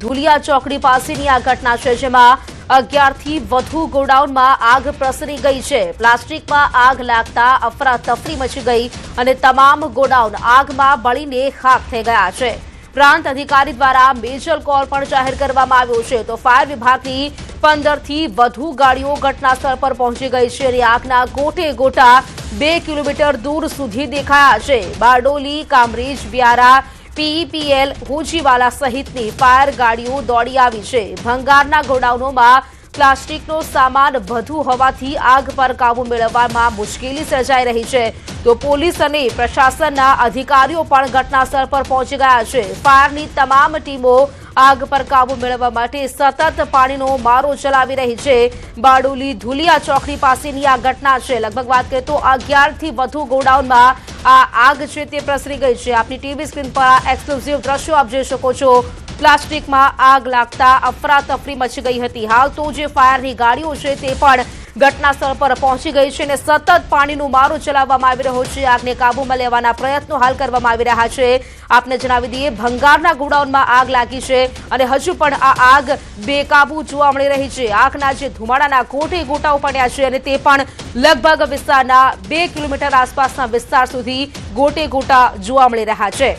ધુલિયા ચોકડી પાસેની આ ઘટના છે, જેમાં 11 થી વધુ ગોડાઉનમાં આગ પ્રસરી ગઈ છે। પ્લાસ્ટિકમાં આગ લાગતા અફરાતફરી મચી ગઈ અને તમામ ગોડાઉન આગમાં બળીને ખાખ થઈ ગયા છે। પ્રાંત અધિકારી દ્વારા મેજર કોલ પણ જાહેર કરવામાં આવ્યો છે, તો ફાયર વિભાગની 15 થી વધુ ગાડીઓ ઘટનાસ્થળ પર પહોંચી ગઈ છે અને આગના ગોટે ગોટા 2 કિલોમીટર દૂર સુધી દેખાયા છે। બારડોલી, કામરેજ, વ્યારા, પીઈપીએલ, હોજીવાલા સહિતની ફાયર ગાડીઓ દોડી આવી છે। ભંગારના ગોડાઉનોમાં પ્લાસ્ટિકનો સામાન વધુ હોવાથી આગ પર કાબુ મેળવવામાં મુશ્કેલી સર્જાઈ રહી છે, તો પોલીસ અને પ્રશાસનના અધિકારીઓ પણ ઘટનાસ્થળ પર પહોંચી ગયા છે। ફાયરની તમામ ટીમો આગ પર કાબુ મેળવવા માટે સતત પાણીનો મારો ચલાવી રહી છે। બારડોલી ધુલિયા ચોકડી પાસેની આ ઘટના છે। લગભગ વાત કરીએ તો 11 થી વધુ ગોડાઉનમાં આ આગ છે તે પ્રસરી ગઈ છે। આપની ટીવી સ્ક્રીન પર આ એક્સક્લુઝિવ દ્રશ્યો આપ જોઈ શકો છો। પ્લાસ્ટિકમાં આગ લાગતા અફરાતફરી મચી ગઈ હતી। હાલ તો જે ફાયરની ગાડીઓ છે તે પણ ઘટનાસ્થળ પર પહોંચી ગઈ છે અને સતત પાણીનો મારો ચલાવવામાં આવી રહ્યો છે। આગને કાબૂમાં લેવાના પ્રયત્નો હાલ કરવામાં આવી રહ્યા છે। આપને જણાવી દઈએ, ભંગારના ગોડાઉનમાં આગ લાગી છે અને હજુ પણ આ આગ બેકાબુ જોવા મળી રહી છે। આગના જે ધુમાડાના ગોટે ગોટાઓ પડ્યા છે અને તે પણ લગભગ વિસ્તારના 2 કિલોમીટર આસપાસના વિસ્તાર સુધી ગોટે ગોટા જોવા મળી રહ્યા છે।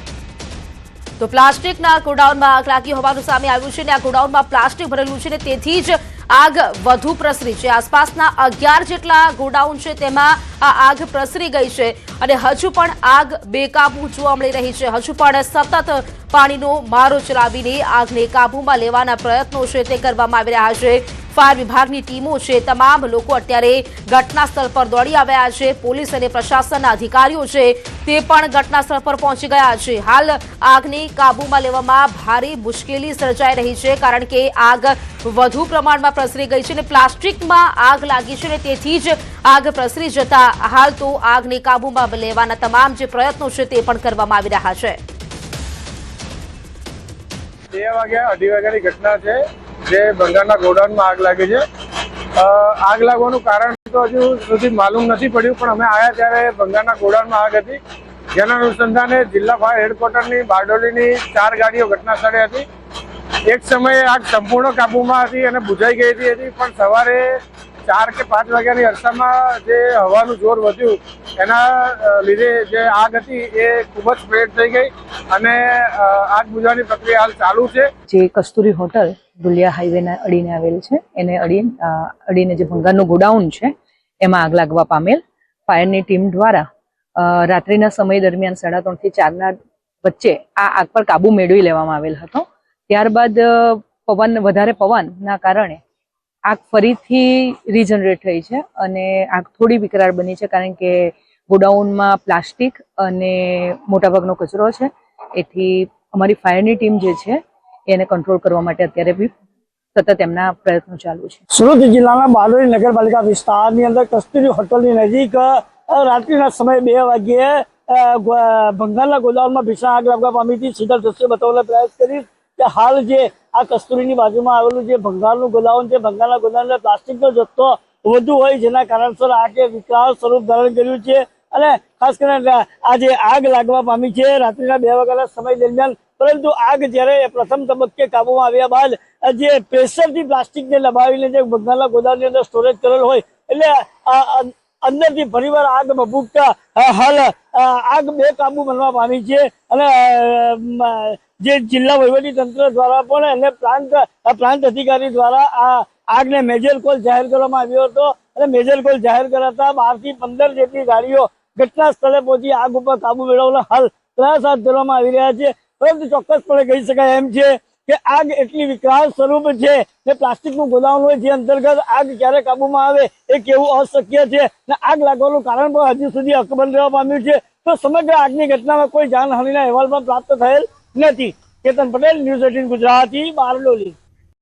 તો પ્લાસ્ટિકના ગોડાઉનમાં આગ લાગી હોવાનું સામે આવ્યું છે અને આ ગોડાઉનમાં પ્લાસ્ટિક ભરેલું છે અને તેથી જ આગ વધુ પ્રસરી છે। આસપાસના 11 જેટલા ગોડાઉન છે તેમાં આ આગ પ્રસરી ગઈ છે અને હજુ પણ આગ બેકાબુ જોવા મળી રહી છે। હજુ પણ સતત પાણીનો મારો ચલાવીને આગને કાબૂમાં લેવાના પ્રયત્નો છે તે કરવામાં આવી રહ્યા છે। ફાયર વિભાગની ટીમો છે, તમામ લોકો અત્યારે ઘટના સ્થળ પર દોડી આવ્યા છે। પોલીસ અને પ્રશાસનના અધિકારીઓ છે તે પણ ઘટના સ્થળ પર પહોંચી ગયા છે। હાલ આગને કાબૂમાં લેવામાં ભારે મુશ્કેલી સર્જાઈ રહી છે, કારણ કે આગ વધુ પ્રમાણમાં પ્રસરી ગઈ છે અને પ્લાસ્ટિકમાં આગ લાગી છે અને તેથી જ આગ પ્રસરી જતા હાલ તો આગને કાબૂમાં લેવાના તમામ જે પ્રયત્નો છે તે પણ કરવામાં આવી રહ્યા છે। 2 વાગ્યા 2:30 વાગ્યાની ઘટના છે, જે ભંગારના ગોડાઉનમાં આગ લાગી છે। આગ લાગવાનું કારણ તો હજુ સુધી માલુમ નથી પડ્યું, પણ અમે આવ્યા ત્યારે ભંગારના ગોડાઉનમાં આગ હતી, જેના અનુસંધાને જિલ્લા ફાયર હેડક્વાર્ટરની બારડોલીની 4 ગાડીઓ ઘટના સ્થળે હતી। એક સમયે આગ સંપૂર્ણ કાબૂમાં હતી અને બુઝાઈ ગઈ હતી, પણ સવારે 4 કે 5 વાગ્યાની અરસામાં જે હવાનું જોર વધ્યું એના લીધે જે આગ હતી એ ખૂબ જ સ્પ્રેડ થઈ ગઈ અને આગ બુઝાવવાની પ્રક્રિયા હાલ ચાલુ છે। જે કસ્તુરી હોટલ ધુલિયા હાઈવેના અડીને આવેલ છે, એને અડીને જે ભંગારનું ગોડાઉન છે એમાં આગ લાગવા પામેલ ફાયરની ટીમ દ્વારા રાત્રિના સમય દરમિયાન 3:30 થી 4 વચ્ચે આ આગ પર કાબુ મેળવી લેવામાં આવેલ હતો। ત્યારબાદ વધારે પવનના કારણે આગ ફરીથી રીજનરેટ થઈ છે અને આગ થોડી વિકરાળ બની છે, કારણ કે ગોડાઉનમાં પ્લાસ્ટિક અને મોટાભાગનો કચરો છે। એથી અમારી ફાયરની ટીમ જે છે એને કંટ્રોલ કરવા માટે અત્યારે બી સતત એમના પ્રયત્નો ચાલુ છે। સુરત જિલ્લાના બારડોલી નગરપાલિકા વિસ્તારની અંદર કસ્તુરી હોટલની નજીક રાત્રિના સમયે 2 વાગ્યે ભંગારના ગોડાઉનમાં ભીષણ આગ લાગવા પામી હતી। સીધા દ્રશ્ય બતાવવાનો પ્રયાસ કરીશ કે હાલ જે આ કસ્તુરીની બાજુમાં આવેલું જે ભંગારનું ગોડાઉન છે, ભંગારના ગોડાઉનમાં પ્લાસ્ટિકનો જથ્થો વધુ હોય, જેના કારણસર આગે વિકરાળ સ્વરૂપ ધારણ કર્યું છે અને ખાસ કરીને આ જે આગ લાગવા પામી છે રાત્રિના 2 વાગ્યાના સમય દરમિયાન। પરંતુ આગ જ્યારે પ્રથમ તબક્કે કાબૂમાં આવ્યા બાદ જે પ્રેશરથી પ્લાસ્ટિકને દબાવીને જે ભંગારના ગોદામની અંદર સ્ટોરેજ કરેલ હોય, એટલે અંદરથી ફરીવાર આગ ભભૂકતા હાલ આગ બેકાબુ બનવા પામી છે અને જે જિલ્લા વહીવટી તંત્ર દ્વારા પણ અને પ્રાંત અધિકારી દ્વારા આ આગને મેજર કોલ જાહેર કરવામાં આવ્યો હતો અને મેજર કોલ જાહેર કરાતા 12 થી 15 જેટલી ગાડીઓ ઘટના સ્થળે પહોંચી આગ ઉપર કાબુ મેળવવાનો હાલ પ્રયાસ હાથ ધરવામાં આવી રહ્યા છે। પરંતુ ચોક્કસપણે કહી શકાય એમ છે કે આગ એટલી વિકરાળ સ્વરૂપ છે ને પ્લાસ્ટિકનું ગોદામ હોય, જે અંતર્ગત આગ ક્યારે કાબુમાં આવે એ કેવું અશક્ય છે ને આગ લાગવાનું કારણ પણ હજુ સુધી અકબંધ રહેવા પામ્યું છે। તો સમગ્ર આગની ઘટનામાં કોઈ જાનહાનિના અહેવાલ પણ પ્રાપ્ત થયેલ નથી। કેતન પટેલ, ન્યૂઝ 18 ગુજરાતી, બારડોલી।